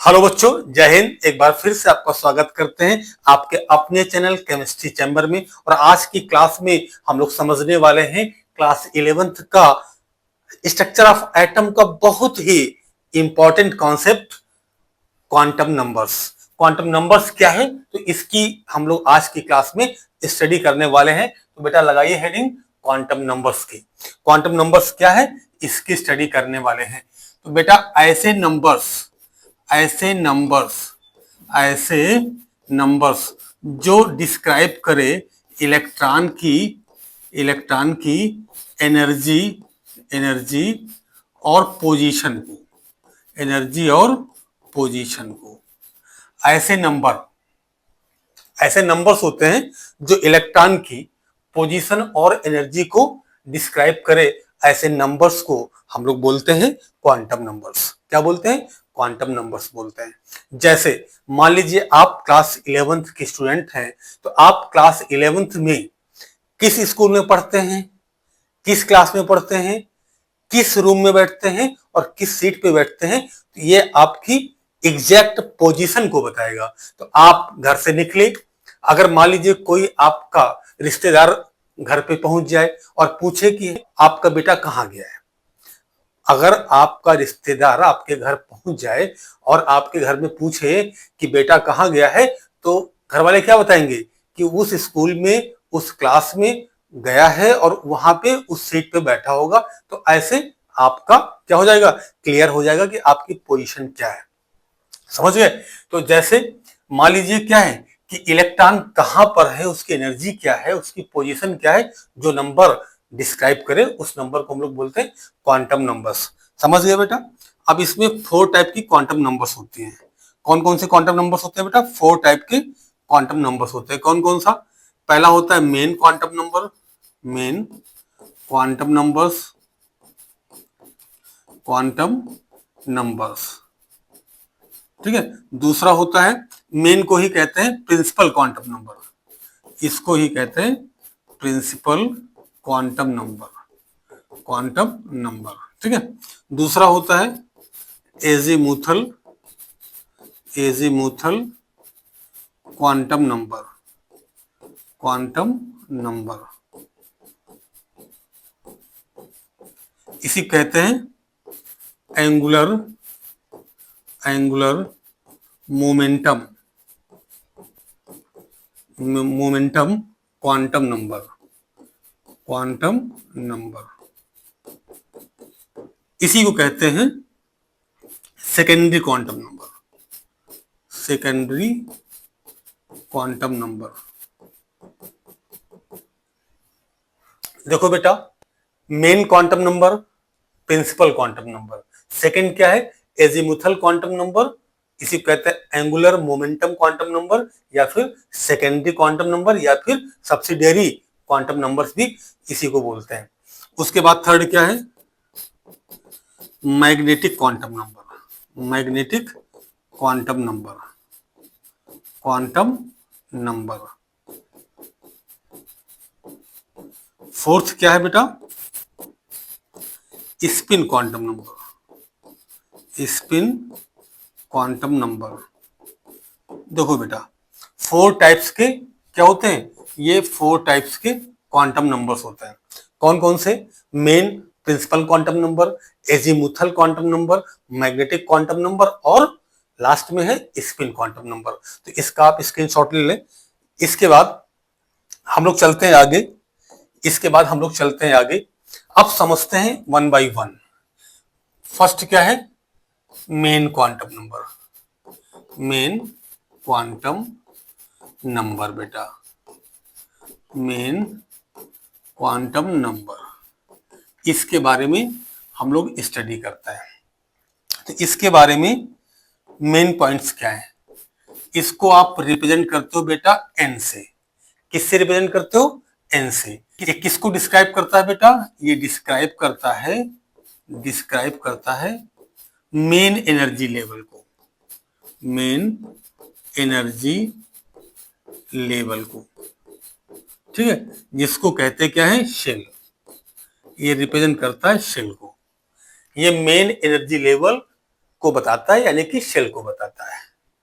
Hello बच्चों, जय हिंद। एक बार फिर से आपका स्वागत करते हैं आपके अपने चैनल केमिस्ट्री चैम्बर में। और आज की क्लास में हम लोग समझने वाले हैं क्लास 11th का स्ट्रक्चर ऑफ एटम का बहुत ही important concept, quantum numbers. Quantum numbers क्या है, तो इसकी हम लोग आज की क्लास में स्टडी करने वाले हैं। तो बेटा लगाइए हेडिंग क्वांटम नंबर्स की। क्वांटम नंबर्स क्या है, इसकी स्टडी करने वाले हैं। तो बेटा ऐसे नंबर्स जो डिस्क्राइब करे इलेक्ट्रॉन की एनर्जी एनर्जी और पोजीशन को ऐसे नंबर्स होते हैं जो इलेक्ट्रॉन की पोजीशन और एनर्जी को डिस्क्राइब करे। ऐसे नंबर्स को हम लोग बोलते हैं क्वांटम नंबर्स। क्या बोलते हैं? क्वांटम नंबर्स बोलते हैं। जैसे मान लीजिए आप क्लास 11th के स्टूडेंट हैं, तो आप क्लास 11th में किस स्कूल में पढ़ते हैं, किस क्लास में पढ़ते हैं, किस रूम में बैठते हैं और किस सीट पे बैठते हैं, तो ये आपकी एग्जैक्ट पोजीशन को बताएगा। तो आप घर से निकले, अगर मान लीजिए कोई आपका रिश्तेदार घर पे पहुंच जाए और पूछे कि आपका बेटा कहाँ गया है। अगर आपका रिश्तेदार आपके घर पहुंच जाए और आपके घर में पूछे कि बेटा कहाँ गया है, तो घर वाले क्या बताएंगे कि उस स्कूल में, उस क्लास में गया है और वहां पे उस सीट पे बैठा होगा। तो ऐसे आपका क्या हो जाएगा, क्लियर हो जाएगा कि आपकी पोजीशन क्या है। समझ गए? तो जैसे मान लीजिए क्या है कि इलेक्ट्रॉन कहां पर है, उसकी एनर्जी क्या है, उसकी पोजीशन क्या है, जो नंबर डिस्क्राइब करे उस नंबर को हम लोग बोलते हैं क्वांटम नंबर्स। समझ गए बेटा? अब इसमें 4 टाइप की क्वांटम नंबर्स होती हैं। कौन कौन से क्वांटम नंबर्स होते हैं बेटा? 4 टाइप के क्वांटम नंबर्स होते हैं। कौन कौन सा? पहला होता है main quantum number, main quantum numbers, ठीक है। दूसरा होता है, मेन को ही कहते हैं प्रिंसिपल क्वांटम नंबर, इसको ही कहते हैं प्रिंसिपल क्वांटम नंबर, ठीक है। दूसरा होता है एजीमुथल क्वांटम नंबर, इसी कहते हैं एंगुलर मोमेंटम क्वांटम नंबर, इसी को कहते हैं सेकेंडरी क्वांटम नंबर। देखो बेटा, main quantum number, principal quantum number. Second क्या है? एजीमुथल क्वांटम नंबर, इसी को कहते हैं एंगुलर मोमेंटम क्वांटम नंबर, या फिर सेकेंडरी क्वांटम नंबर, या फिर सब्सिडियरी क्वांटम नंबर्स भी इसी को बोलते हैं। उसके बाद थर्ड क्या है? Magnetic quantum number. फोर्थ क्या है बेटा? Spin quantum number. देखो बेटा, 4 टाइप्स के क्या होते हैं? ये 4 टाइप्स के क्वांटम नंबर्स होते हैं। कौन कौन से? Main, principal quantum number, azimuthal quantum number, magnetic quantum number, और लास्ट में है स्पिन क्वांटम नंबर। तो इसका आप स्क्रीनशॉट ले लें। इसके बाद हम लोग चलते हैं आगे। अब समझते हैं वन बाय वन। फर्स्ट क्या है? मेन क्वांटम नंबर बेटा, मेन क्वांटम नंबर, इसके बारे में हम लोग स्टडी करते हैं। तो इसके बारे में मेन पॉइंट्स क्या है? इसको आप रिप्रेजेंट करते हो बेटा एन से। किससे रिप्रेजेंट करते हो? एन से। ये किसको डिस्क्राइब करता है बेटा? ये डिस्क्राइब करता है मेन एनर्जी लेवल को, ठीक है, जिसको कहते क्या है? शेल। ये रिप्रेजेंट करता है शेल को। ये मेन एनर्जी लेवल को बताता है, यानी कि शेल को बताता है।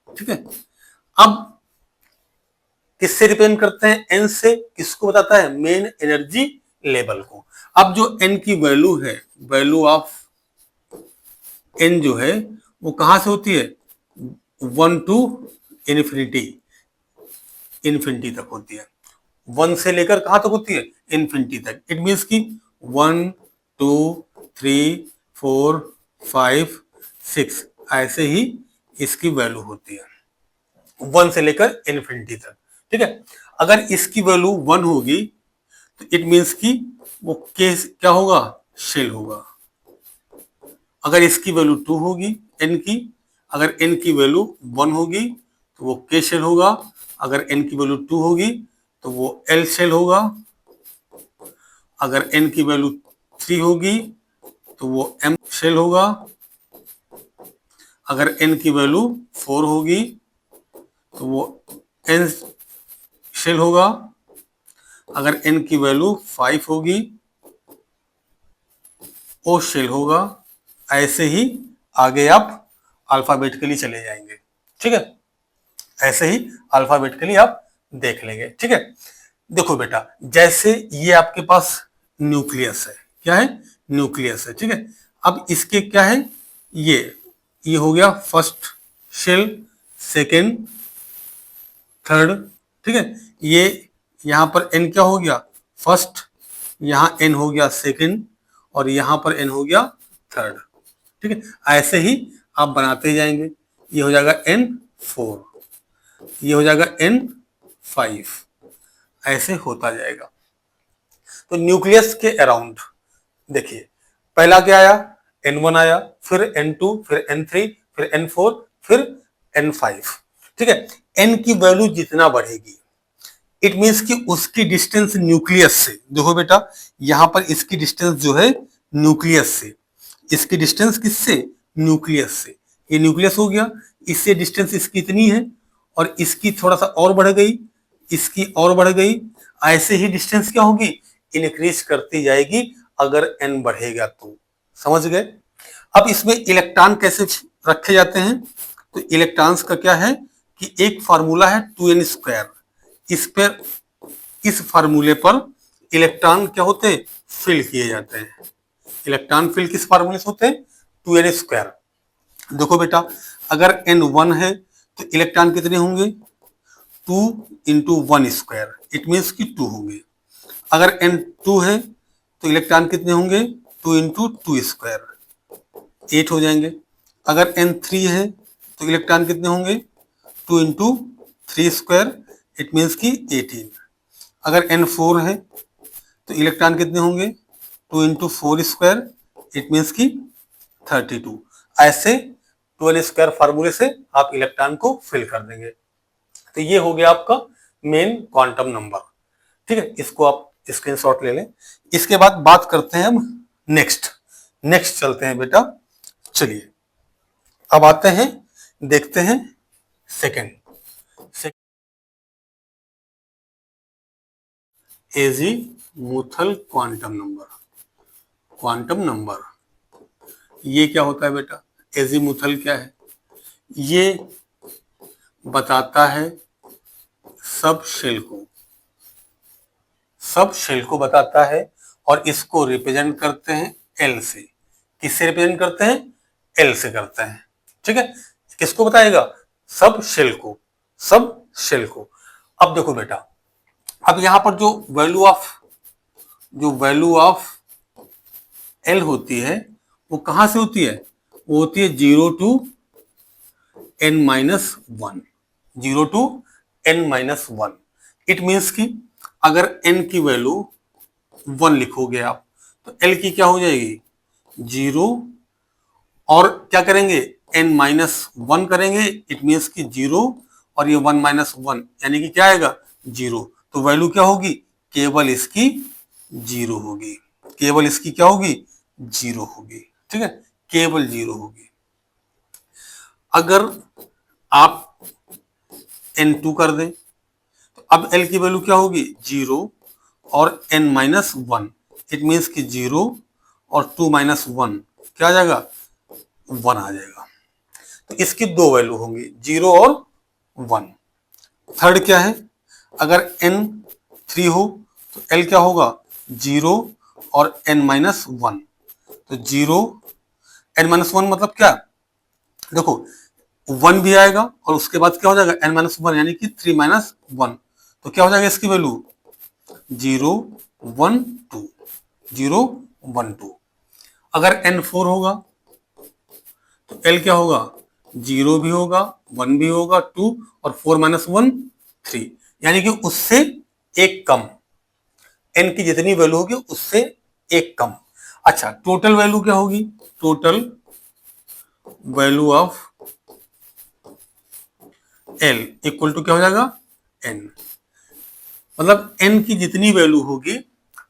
ठीक है, अब किससे रिप्रेजेंट करते हैं? एन से। किसको बताता है? मेन एनर्जी लेवल को। अब जो एन की वैल्यू है, वैल्यू ऑफ एन जो है वो कहां से होती है? 1 टू इन्फिनिटी, इन्फिनिटी तक होती है। 1 से लेकर कहां तक होती है? इन्फिनिटी तक। इट मीन्स कि 1 2 3 4 5 6 ऐसे ही इसकी वैल्यू होती है 1 से लेकर इन्फिनिटी तक। ठीक है, अगर इसकी वैल्यू 1 होगी तो इट मीन्स कि वो केस क्या होगा? शेल होगा। अगर इसकी वैल्यू 2 होगी एन की, अगर एन की वैल्यू 1 होगी तो वो के शेल होगा। अगर एन की वैल्यू 2 होगी तो वो एल शेल होगा। अगर एन की वैल्यू 3 होगी तो वो एम शेल होगा। अगर एन की वैल्यू 4 होगी तो वो एन शेल होगा। अगर एन की वैल्यू 5 होगी ओ शेल होगा। ऐसे ही आगे आप अल्फाबेटिकली चले जाएंगे। ठीक है, ऐसे ही अल्फाबेटिकली आप देख लेंगे। ठीक है, देखो बेटा, जैसे ये आपके पास न्यूक्लियस है, क्या है? न्यूक्लियस है। ठीक है, अब इसके क्या है? ये हो गया फर्स्ट शेल, सेकेंड, थर्ड। ठीक है, ये यहां पर एन क्या हो गया? फर्स्ट, यहां एन हो गया सेकेंड, और यहां पर एन हो गया थर्ड। ठीक है, ऐसे ही आप बनाते जाएंगे। ये हो जाएगा N4, ये हो जाएगा N5, ऐसे होता जाएगा। तो न्यूक्लियस के अराउंड देखिए, पहला क्या आया? N1 आया, फिर N2, फिर N3, फिर N4, फिर N5। ठीक है, N की वैल्यू जितना बढ़ेगी, इट मीन्स कि उसकी डिस्टेंस न्यूक्लियस से, देखो बेटा यहां पर इसकी डिस्टेंस जो है न्यूक्लियस से, इसकी डिस्टेंस किससे? न्यूक्लियस से। ये न्यूक्लियस हो गया, इससे डिस्टेंस इसकी इतनी है, और इसकी थोड़ा सा और बढ़ गई, इसकी और बढ़ गई। ऐसे ही डिस्टेंस क्या होगी? इंक्रीज करती जाएगी अगर एन बढ़ेगा तो। समझ गए? अब इसमें इलेक्ट्रॉन कैसे रखे जाते हैं? तो इलेक्ट्रॉन्स का क्या है कि एक फार्मूला है 2n²। इस पर, इस फार्मूले पर इलेक्ट्रॉन क्या होते हैं? फिल किए जाते हैं। इलेक्ट्रॉन फिल किस फार्मूले से होते हैं? 2n²। देखो बेटा, अगर n1 है तो इलेक्ट्रॉन कितने होंगे? 2 इंटू 1², इट मीन्स कि 2 होंगे। अगर n2 है तो इलेक्ट्रॉन कितने होंगे? 2 इंटू 2², 8 हो जाएंगे। अगर n3 है तो इलेक्ट्रॉन कितने होंगे? 2 इंटू 3², इट मीन्स कि 18। अगर n4 है तो इलेक्ट्रॉन कितने होंगे? 2 इंटू 4², इट मीन्स कि 32। ऐसे 2n² फार्मूले से आप इलेक्ट्रॉन को फिल कर देंगे। तो ये हो गया आपका मेन क्वांटम नंबर। ठीक है, इसको आप स्क्रीनशॉट ले लें। इसके बाद बात करते हैं हम नेक्स्ट चलते हैं बेटा। चलिए अब आते हैं, देखते हैं second azimuthal quantum number. Quantum number ये क्या होता है बेटा? एजीमुथल क्या है? ये बताता है सब शेल को, सब शेल को बताता है, और इसको रिप्रेजेंट करते हैं एल से। किससे रिप्रेजेंट करते हैं? एल से करते हैं। ठीक है, किसको बताएगा? सब शेल को, सब शेल को। अब देखो बेटा, अब यहां पर जो वैल्यू ऑफ एल होती है वो कहां से होती है? वो होती है 0 to n-1, 0 to n-1। It means कि अगर n की वैल्यू 1 लिखोगे आप तो l की क्या हो जाएगी? 0, और क्या करेंगे? n-1 करेंगे, इट मीन्स कि 0, और ये 1-1 यानी कि क्या आएगा? 0। तो वैल्यू क्या होगी? केवल इसकी 0 होगी, केवल इसकी क्या होगी? 0 होगी। ठीक है, केवल 0 होगी। अगर आप n2 कर दें तो अब l की वैल्यू क्या होगी? 0 और n-1, इट मीन्स कि 0 और 2-1 क्या आ जाएगा? 1 आ जाएगा। तो इसकी दो वैल्यू होंगी, 0 और 1। थर्ड क्या है, अगर n 3 हो तो l क्या होगा, 0 और n-1। तो 0 n-1 मतलब क्या, देखो 1 भी आएगा और उसके बाद क्या हो जाएगा n-1 यानी कि 3-1। तो क्या हो जाएगा इसकी वैल्यू 0 1 2, 0 1 2। अगर n4 होगा तो l क्या होगा, 0 भी होगा, 1 भी होगा, 2 और 4-1 3, यानी कि उससे एक कम, n की जितनी वैल्यू होगी उससे एक कम। अच्छा, टोटल वैल्यू क्या होगी, total value of l equal to क्या हो जाएगा, n। मतलब n की जितनी वैल्यू होगी,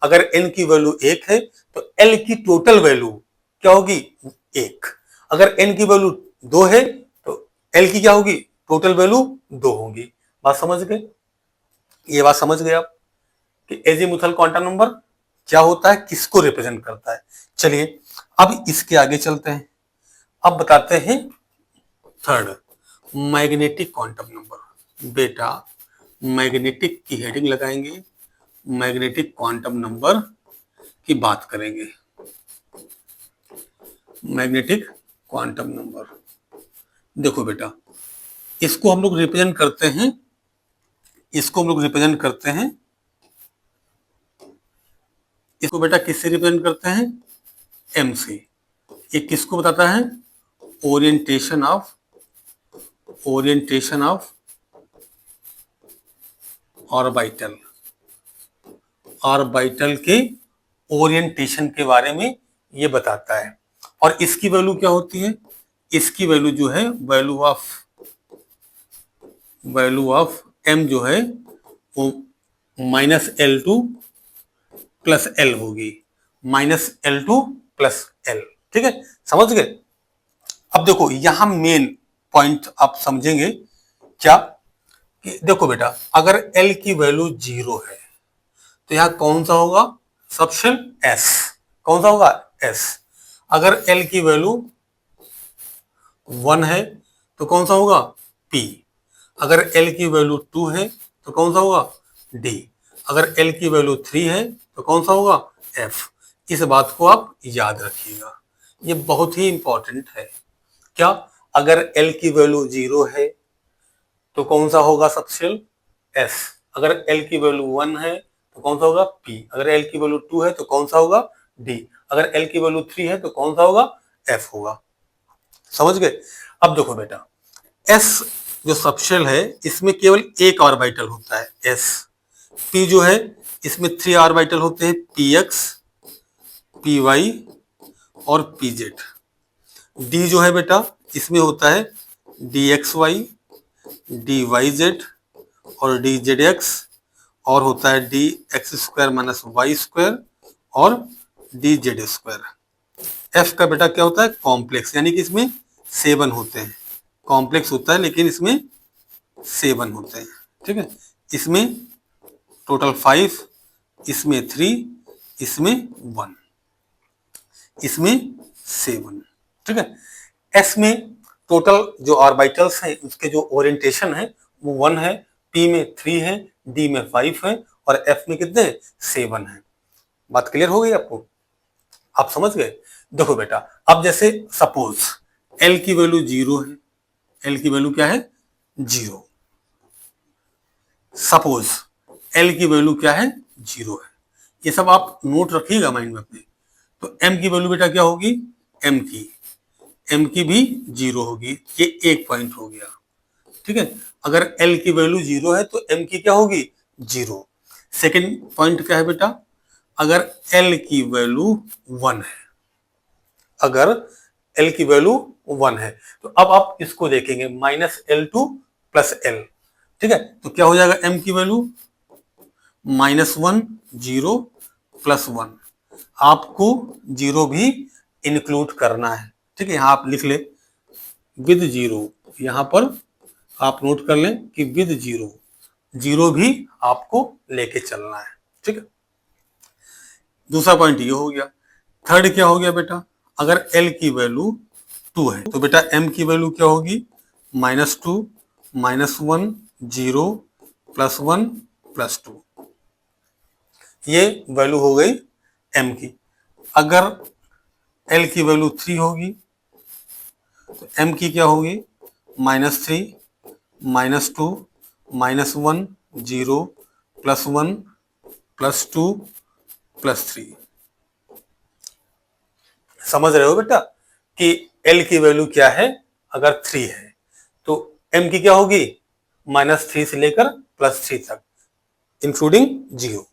अगर n की वैल्यू 1 है तो l की टोटल वैल्यू क्या होगी, 1। अगर n की वैल्यू 2 है तो l की क्या होगी, टोटल वैल्यू 2 होगी। बात समझ गए, ये बात समझ गए आप कि एजीमुथल क्वांटम नंबर क्या होता है, किसको रिप्रेजेंट करता है। चलिए अब इसके आगे चलते हैं, अब बताते हैं थर्ड, मैग्नेटिक क्वांटम नंबर। बेटा मैग्नेटिक की हेडिंग लगाएंगे, मैग्नेटिक क्वांटम नंबर की बात करेंगे। मैग्नेटिक क्वांटम नंबर, देखो बेटा इसको हम लोग रिप्रेजेंट करते हैं, इसको हम लोग रिप्रेजेंट करते हैं, इसको बेटा किससे रिप्रेजेंट करते हैं, एम से। ये किसको बताता है, orientation of, orientation of orbital, orbital के ओरिएंटेशन के बारे में ये बताता है। और इसकी वैल्यू क्या होती है, इसकी वैल्यू जो है वैल्यू ऑफ एम जो है वो -L2 प्लस एल होगी, -L2 प्लस एल। ठीक है, समझ गए। अब देखो यहां मेन पॉइंट आप समझेंगे क्या, कि देखो बेटा अगर एल की वैल्यू 0 है तो यहां कौन सा होगा, सबशेल एस, कौन सा होगा, एस। अगर एल की वैल्यू 1 है तो कौन सा होगा, पी। अगर एल की वैल्यू 2 है तो कौन सा होगा, डी। अगर एल की वैल्यू 3 है तो कौन सा होगा, एफ। इस बात को आप याद रखिएगा, ये बहुत ही इंपॉर्टेंट है। क्या, अगर एल की वैल्यू 0 है तो कौन सा होगा सबशेल, एस। अगर एल की वैल्यू 1 है तो कौन सा होगा, पी। अगर एल की वैल्यू 2 है तो कौन सा होगा, डी। अगर एल की वैल्यू 3 है तो कौन सा होगा, एफ होगा। समझ गए। अब देखो बेटा एस जो सबशेल है इसमें केवल एक ऑर्बिटल होता है, एस। पी जो है इसमें 3 ऑर्बिटल होते हैं, पी एक्स, पी वाई और पी जेड। डी जो है बेटा इसमें होता है D X Y, D Y Z और डी जेड एक्स, और होता है D X square minus Y square और डी जेड स्क्वायर। एफ का बेटा क्या होता है, कॉम्प्लेक्स, यानी कि इसमें 7 होते हैं, कॉम्प्लेक्स होता है लेकिन इसमें 7 होते हैं। ठीक है, इसमें टोटल 5, इसमें 3, इसमें 1, इसमें 7। ठीक है, एस में टोटल जो ऑर्बिटल्स हैं उसके जो ओरिएंटेशन है वो 1 है, पी में 3 है, डी में 5 है और एफ में कितने 7 है। बात क्लियर हो गई आपको, आप समझ गए। देखो बेटा अब जैसे सपोज एल की वैल्यू 0 है, एल की वैल्यू क्या है, 0। सपोज एल की वैल्यू क्या है, 0 है। ये सब आप नोट रखिएगा माइंड में अपने। तो एम की वैल्यू बेटा क्या होगी, एम की भी 0 होगी, ये एक पॉइंट हो गया। ठीक है, अगर एल की वैल्यू 0 है तो एम की क्या होगी, 0। सेकेंड पॉइंट क्या है बेटा, अगर एल की वैल्यू 1 है, अगर एल की वैल्यू 1 है तो अब आप इसको देखेंगे -L2 प्लस एल। ठीक है, तो क्या हो जाएगा, एम की वैल्यू -1 0 प्लस 1, आपको 0 भी इंक्लूड करना है। ठीक है, यहां आप लिख ले विद 0, यहां पर आप नोट कर लें कि विद 0, 0 भी आपको लेके चलना है। ठीक है, दूसरा पॉइंट ये हो गया। थर्ड क्या हो गया बेटा, अगर एल की वैल्यू 2 है। तो बेटा m की वैल्यू क्या होगी, -2, -1, 0, +1, +2। ये वैल्यू हो गई m की। अगर l की वैल्यू 3 होगी तो m की क्या होगी, -3, -2, -1, 0, +1, +2, +3। समझ रहे हो बेटा कि l की वैल्यू क्या है, अगर 3 है तो m की क्या होगी, -3 से लेकर +3 तक इंक्लूडिंग 0।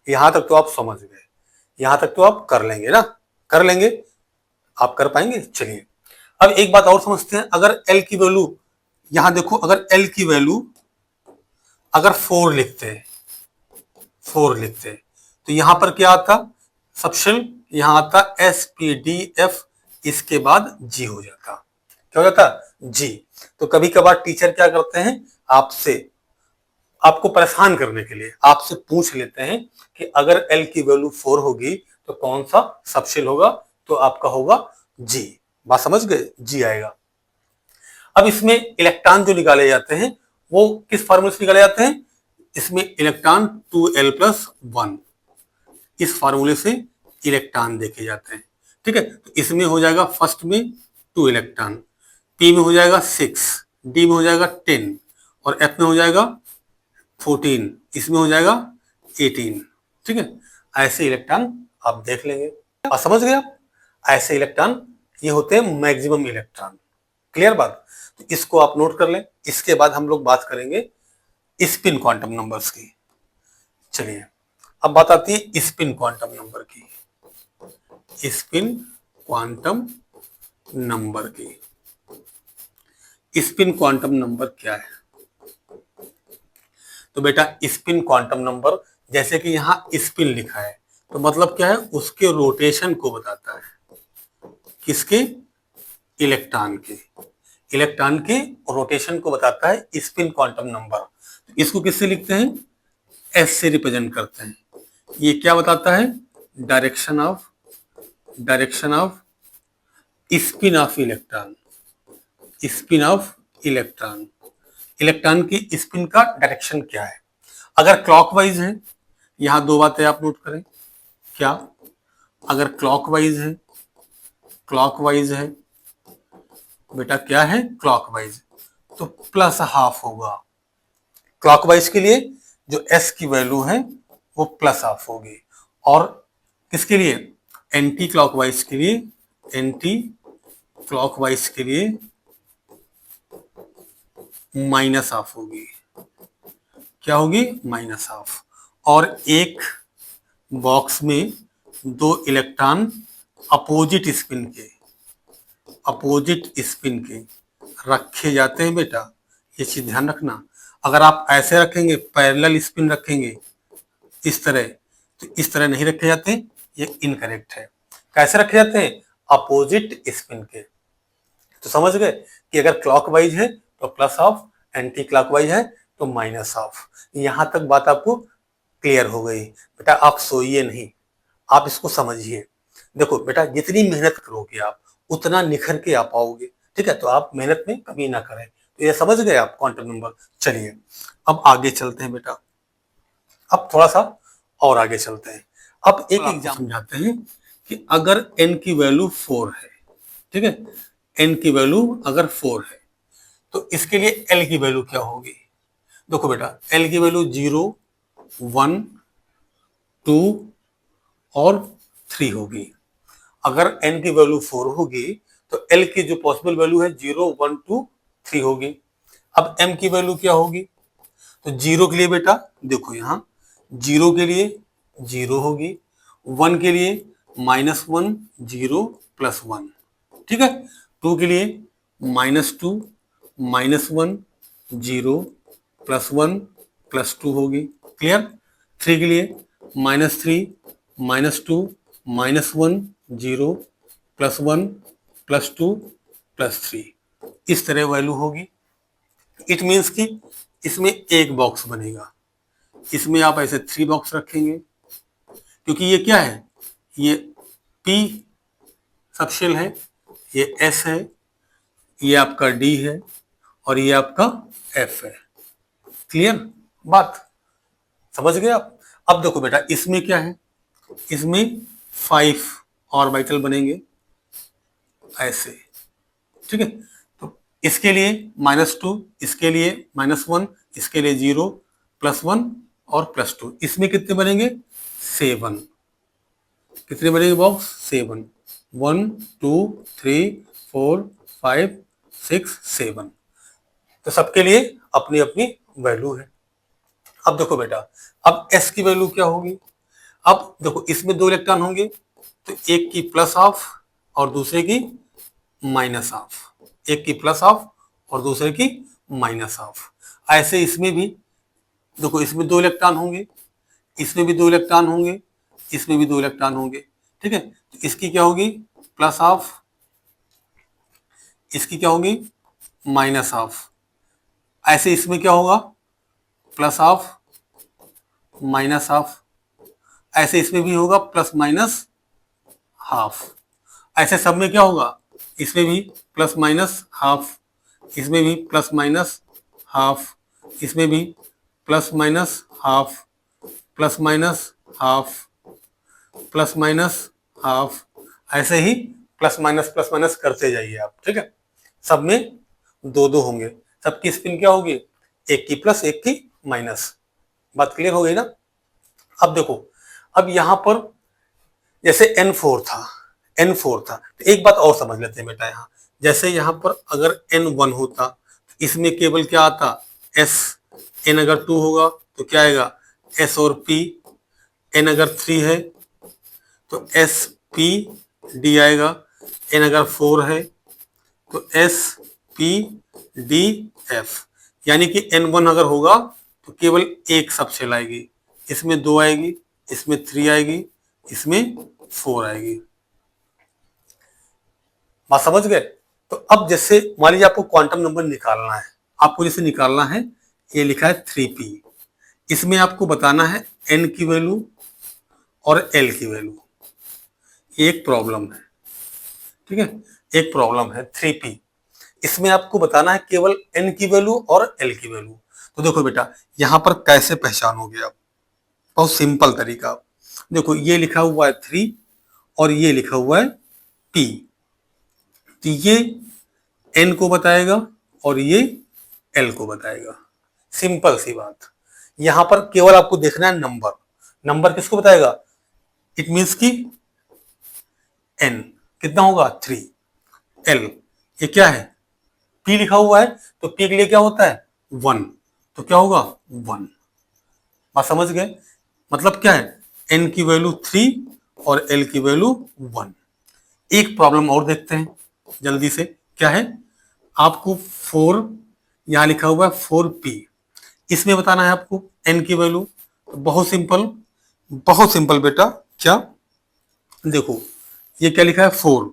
यहां तक तो आप समझ गए, यहां तक तो आप कर लेंगे ना, कर लेंगे, आप कर पाएंगे। चलिए अब एक बात और समझते हैं। अगर l की वैल्यू, यहां देखो, अगर l की वैल्यू अगर 4 लिखते हैं, 4 लिखते हैं तो यहां पर क्या आता, सबशेल यहां आता SPDF, इसके बाद G हो जाता। क्या हो जाता, G। तो कभी कभार टीचर क्या करते हैं, आपसे, आपको परेशान करने के लिए आपसे पूछ लेते हैं कि अगर L की वैल्यू 4 होगी तो कौन सा सबशेल होगा, तो आपका होगा G। बात समझ गए, G आएगा। अब इसमें इलेक्ट्रॉन जो निकाले जाते हैं वो किस फार्मूले से निकाले जाते हैं, इसमें इलेक्ट्रॉन 2l+1, इस फार्मूले से इलेक्ट्रॉन देखे जाते हैं। ठीक है, तो इसमें हो जाएगा फर्स्ट में 2 इलेक्ट्रॉन, पी में हो जाएगा 6, डी में हो जाएगा 10 और एफ में हो जाएगा 14, इसमें हो जाएगा 18। ठीक है, ऐसे इलेक्ट्रॉन आप देख लेंगे। और समझ गए आप, ऐसे इलेक्ट्रॉन ये होते हैं मैक्सिमम इलेक्ट्रॉन। क्लियर बात, तो इसको आप नोट कर लें। इसके बाद हम लोग बात करेंगे स्पिन क्वांटम नंबर्स की। चलिए अब बात आती है स्पिन क्वांटम नंबर की। स्पिन क्वांटम नंबर की, स्पिन क्वांटम नंबर क्या है, तो बेटा स्पिन क्वांटम नंबर, जैसे कि यहां स्पिन लिखा है तो मतलब क्या है, उसके रोटेशन को बताता है। किसके, इलेक्ट्रॉन के, इलेक्ट्रॉन के रोटेशन को बताता है स्पिन क्वांटम नंबर। तो इसको किससे लिखते हैं, एस से रिप्रेजेंट करते हैं। ये क्या बताता है, direction off spin off electron, spin off electron, electron की स्पिन का डायरेक्शन क्या है। अगर क्लॉकवाइज है, यहां दो बातें आप नोट करें। क्या, अगर क्लॉकवाइज है, क्लॉकवाइज है बेटा, क्या है, क्लॉकवाइज, तो +½ होगा। क्लॉकवाइज के लिए जो एस की वैल्यू है वो +½ होगी, और किसके लिए, एंटी क्लॉकवाइज के लिए, एंटी क्लॉकवाइज के लिए -½ होगी। क्या होगी, -½ और एक बॉक्स में 2 इलेक्ट्रॉन अपोजिट स्पिन के रखे जाते हैं बेटा। ये चीज ध्यान रखना, अगर आप ऐसे रखेंगे, पैरेलल स्पिन रखेंगे इस तरह, तो इस तरह नहीं रखे जाते, ये इनकरेक्ट है। कैसे रखे जाते हैं, अपोजिट स्पिन के। तो समझ गए कि अगर क्लॉकवाइज है तो +½ एंटी क्लॉकवाइज है तो -½ यहां तक बात आपको क्लियर हो गई। बेटा आप सोइए नहीं, आप इसको समझिए। देखो बेटा, जितनी मेहनत करोगे आप उतना निखर के आ पाओगे। ठीक है, तो आप मेहनत में कमी ना करें। तो ये समझ गए आप क्वांटम नंबर। चलिए अब आगे चलते हैं बेटा, अब थोड़ा सा और आगे चलते हैं। अब एक एग्जाम समझाते हैं कि अगर n की वैल्यू 4 है, ठीक है, n की वैल्यू अगर 4 है तो इसके लिए l की वैल्यू क्या होगी। देखो बेटा, l की वैल्यू 0, 1, 2 और 3 होगी। अगर n की वैल्यू 4 होगी तो l की जो पॉसिबल वैल्यू है 0, 1, 2, 3 होगी। अब m की वैल्यू क्या होगी, तो 0 के लिए बेटा देखो, यहां 0 के लिए 0 होगी, 1 के लिए -1, 0, +1। ठीक है, 2 के लिए -2, -1, 0, +1, +2 होगी। क्लियर, 3 के लिए -3, -2, -1, 0, +1, +2, +3, इस तरह वैल्यू होगी। इट मीन्स कि इसमें एक बॉक्स बनेगा, इसमें आप ऐसे 3 बॉक्स रखेंगे, क्योंकि ये क्या है, ये P सबशेल है, ये S है, ये आपका डी है और ये आपका एफ है। क्लियर बात, समझ गए आप। अब देखो बेटा इसमें क्या है, इसमें 5 ऑर्बिटल बनेंगे ऐसे, ठीक है। तो इसके लिए -2, इसके लिए -1, इसके लिए 0, +1 और +2, इसमें कितने बनेंगे 7। कितने बनेंगे बॉक्स 7, 1 2 3 4 5 6 7। तो सबके लिए अपनी अपनी वैल्यू है। अब देखो बेटा, अब s की वैल्यू क्या होगी। अब देखो इसमें 2 इलेक्ट्रॉन होंगे, तो एक की प्लस हाफ और दूसरे की माइनस हाफ, एक की प्लस हाफ और दूसरे की माइनस हाफ। ऐसे इसमें भी देखो, इसमें 2 इलेक्ट्रॉन होंगे, इसमें भी 2 इलेक्ट्रॉन होंगे, इसमें भी 2 इलेक्ट्रॉन होंगे, ठीक है। तो इसकी क्या होगी प्लस हाफ, इसकी क्या होगी माइनस हाफ। ऐसे इसमें क्या होगा प्लस हाफ माइनस हाफ, ऐसे इसमें भी होगा प्लस माइनस हाफ। ऐसे सब में क्या होगा, इसमें भी प्लस माइनस हाफ, इसमें भी प्लस माइनस हाफ, इसमें भी plus minus half, plus minus half, plus minus half. ऐसे ही प्लस माइनस करते जाइए आप, ठीक है। सब में 2-2 होंगे, सबकी स्पिन क्या होगी, एक की प्लस एक की माइनस। बात क्लियर हो गई ना। अब देखो, अब यहां पर जैसे N4 था, N4 था, तो एक बात और समझ लेते हैं बेटा। यहाँ जैसे यहाँ पर अगर N1 होता तो इसमें केवल क्या आता S, N अगर 2 होगा तो क्या आएगा S और P, N अगर 3 है तो S P D आएगा, N अगर 4 है तो S P D F। यानी कि N1 अगर होगा तो केवल एक सबसेल आएगी, इसमें 2 आएगी, इसमें 3 आएगी, इसमें 4 आएगी। बात समझ गए। तो अब जैसे मान लीजिए आपको क्वांटम नंबर निकालना है, आपको जैसे निकालना है, ये लिखा है 3p, इसमें आपको बताना है n की वैल्यू और l की वैल्यू। एक प्रॉब्लम है, ठीक है, एक प्रॉब्लम है 3p, इसमें आपको बताना है केवल n की वैल्यू और l की वैल्यू। तो देखो बेटा यहां पर कैसे पहचानोगे आप, बहुत सिंपल तरीका। देखो ये लिखा हुआ है 3 और ये लिखा हुआ है p, तो ये n को बताएगा और ये l को बताएगा। सिंपल सी बात। यहां पर केवल आपको देखना है नंबर, नंबर किसको बताएगा, इट मींस कि n कितना होगा 3, l ये क्या है p लिखा हुआ है, तो p के लिए क्या होता है 1, तो क्या होगा 1। बात समझ गए। मतलब क्या है n की वैल्यू 3 और l की वैल्यू 1। एक प्रॉब्लम और देखते हैं जल्दी से, क्या है आपको 4 यहां लिखा हुआ है 4p, इसमें बताना है आपको n की वैल्यू। बहुत सिंपल, बहुत सिंपल बेटा। क्या देखो ये क्या लिखा है 4,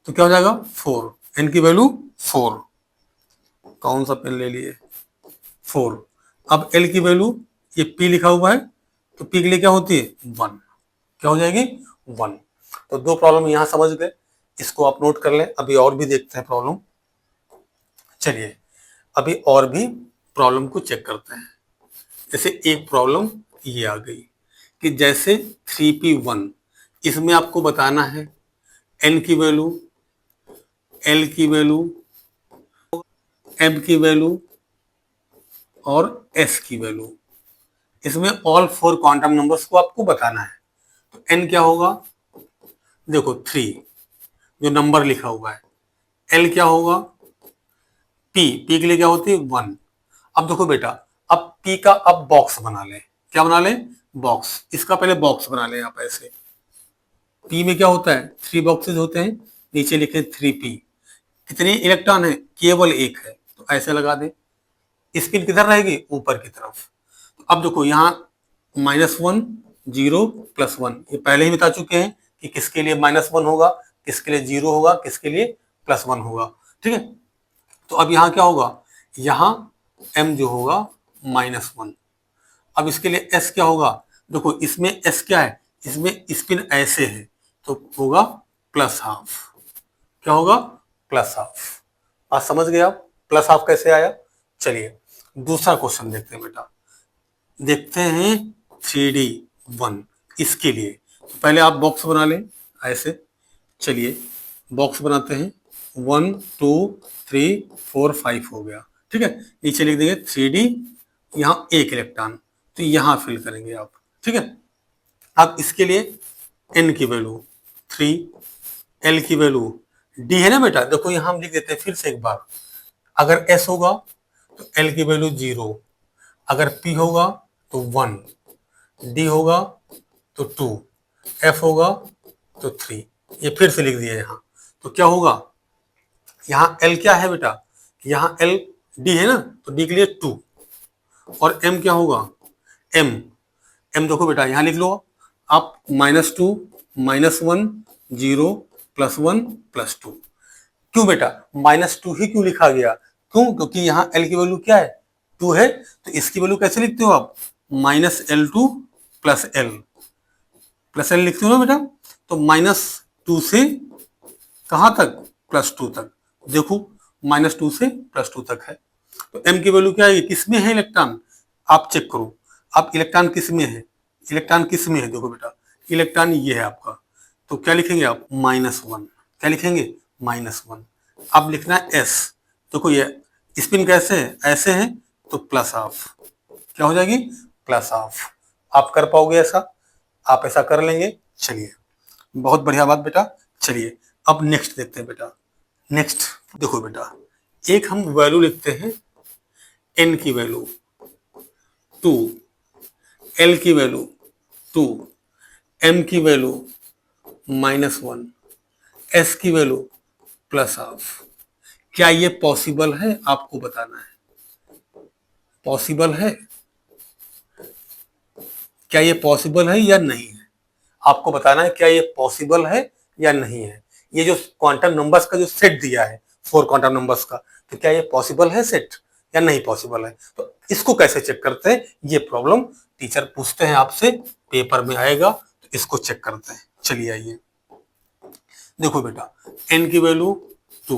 तो क्या हो जाएगा 4, n की वैल्यू 4, कौन सा पेन ले लिए 4। अब l की वैल्यू ये p लिखा हुआ है, तो p के लिए क्या होती है 1, क्या हो जाएगी 1। तो 2 प्रॉब्लम यहां समझ गए, इसको आप नोट कर लें। अभी और भी देखते हैं प्रॉब्लम, चलिए अभी और भी प्रॉब्लम को चेक करते हैं। जैसे एक प्रॉब्लम ये आ गई कि जैसे 3p1, इसमें आपको बताना है n की वैल्यू, l की वैल्यू, m की वैल्यू और s की वैल्यू। इसमें ऑल 4 क्वांटम नंबर्स को आपको बताना है। तो n क्या होगा, देखो 3 जो नंबर लिखा हुआ है, l क्या होगा p के लिए क्या होती है 1। अब देखो बेटा, अब p का अब बॉक्स बना लें, क्या बना लें बॉक्स, इसका पहले बॉक्स बना लें आप ऐसे। p में क्या होता है 3 बॉक्सेस होते हैं, नीचे लिखे 3p, कितने इलेक्ट्रॉन है केवल एक है, तो ऐसे लगा दें। स्पिन किधर रहेगी ऊपर की तरफ। अब देखो यहाँ -1 0 +1, ये पहले ही बता चुके हैं कि किसके लिए -1 होगा, किसके लिए 0 होगा, किसके लिए +1 होगा, ठीक है। तो अब यहाँ क्या होगा, यहाँ m जो होगा -1। अब इसके लिए s क्या होगा, देखो इसमें s क्या है, इसमें स्पिन ऐसे है तो होगा +½ क्या होगा +½ आज समझ गए आप प्लस हाफ कैसे आया। चलिए दूसरा क्वेश्चन देखते हैं बेटा। देखते हैं 3D1 इसके लिए। तो पहले आप बॉक्स बना लें ऐसे। चलिए बॉक्स बनाते हैं। 1 2 3 4 5 हो गया, ठीक है। नीचे लिख देंगे 3D, यहाँ एक इलेक्ट्रॉन, तो यहाँ फिल करेंगे आप, ठीक है। अब इसके लिए n की वैल्यू 3, l की वैल्यू d है ना बेटा। देखो यहाँ हम लिख देते हैं फिर से एक बार। अगर s होगा तो l की वैल्यू 0, अगर p होगा तो 1, d होगा तो 2, f होगा तो 3। ये फिर से लिख दिया यहाँ। तो क्या होगा, यहाँ l क्या है बेटा, यहाँ l d है ना, तो d के लिए 2, और m क्या होगा, m देखो बेटा यहाँ लिख लो आप -2 -1 0 +1 +2। क्यों बेटा -2 ही क्यों लिखा गया, क्यों, क्योंकि यहाँ l की वैल्यू क्या है 2 है, तो इसकी वैल्यू कैसे लिखते हो आप -L2 + L लिखते हो ना बेटा। तो -2 से कहाँ तक, +2 तक। देखो -2 से +2 तक है, तो m की वैल्यू क्या है, किस में है इलेक्ट्रॉन, आप चेक करो। आप इलेक्ट्रॉन किस में है, इलेक्ट्रॉन किस में है, देखो बेटा इलेक्ट्रॉन ये है आपका, तो क्या लिखेंगे आप -1, क्या लिखेंगे -1। अब लिखना है s, देखो ये स्पिन कैसे है, ऐसे है, तो +हाफ, क्या हो जाएगी +हाफ। आप कर पाओगे ऐसा, आप ऐसा कर लेंगे। चलिए बहुत बढ़िया बात बेटा। चलिए अब नेक्स्ट देखते हैं बेटा। नेक्स्ट देखो बेटा, एक हम वैल्यू लिखते हैं n की वैल्यू 2, l की वैल्यू 2, m की वैल्यू -1, s की वैल्यू +हाफ। क्या ये पॉसिबल है, आपको बताना है, पॉसिबल है, क्या ये पॉसिबल है या नहीं है, आपको बताना है क्या ये पॉसिबल है या नहीं है। ये जो क्वांटम नंबर्स का जो सेट दिया है 4 क्वांटम नंबर्स का, तो क्या ये पॉसिबल है सेट या नहीं पॉसिबल है। तो इसको कैसे चेक करते हैं, ये प्रॉब्लम टीचर पूछते हैं आपसे, पेपर में आएगा, तो इसको चेक करते हैं। चलिए आइए देखो बेटा, n की वैल्यू 2,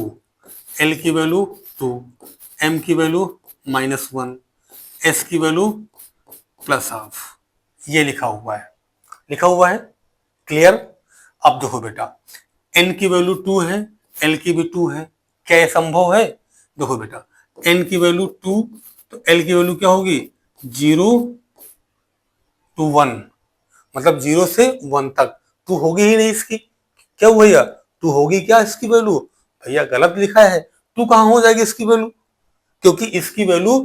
l की वैल्यू 2, m की वैल्यू -1, s की वैल्यू +हाफ, ये लिखा हुआ है, लिखा हुआ है, क्लियर। अब देखो बेटा n की वैल्यू 2 है, l की भी 2 है, क्या ये संभव है। देखो बेटा n की वैल्यू 2, तो l की वैल्यू क्या होगी 0 to 1, मतलब 0 से 1 तक 2 होगी ही नहीं इसकी, क्या हुआ भैया 2 होगी क्या इसकी वैल्यू, भैया गलत लिखा है, 2 कहां हो जाएगी इसकी वैल्यू, क्योंकि इसकी वैल्यू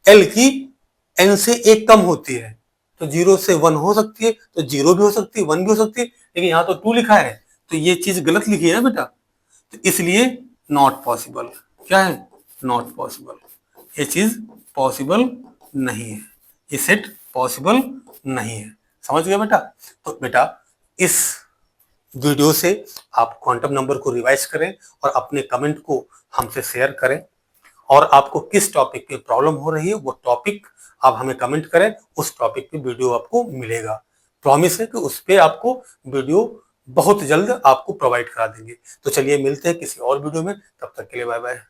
l की n से 1 कम होती है, तो 0 से 1 हो सकती है, तो 0 भी हो सकती है 1 भी हो सकती है, लेकिन यहाँ तो 2 लिखा है, तो ये चीज गलत लिखी है ना बेटा, तो इसलिए नॉट पॉसिबल, क्या है नॉट पॉसिबल, ये चीज पॉसिबल नहीं है, ये सेट पॉसिबल नहीं है। समझ गए बेटा। तो बेटा इस वीडियो से आप क्वांटम नंबर को रिवाइज करें और अपने कमेंट को हमसे शेयर करें, और आपको किस टॉपिक पे प्रॉब्लम हो रही है वो टॉपिक आप हमें कमेंट करें, उस टॉपिक पे वीडियो आपको मिलेगा। प्रॉमिस है कि उस पे आपको वीडियो बहुत जल्द आपको प्रोवाइड करा देंगे। तो चलिए मिलते हैं किसी और वीडियो में, तब तक के लिए बाय बाय।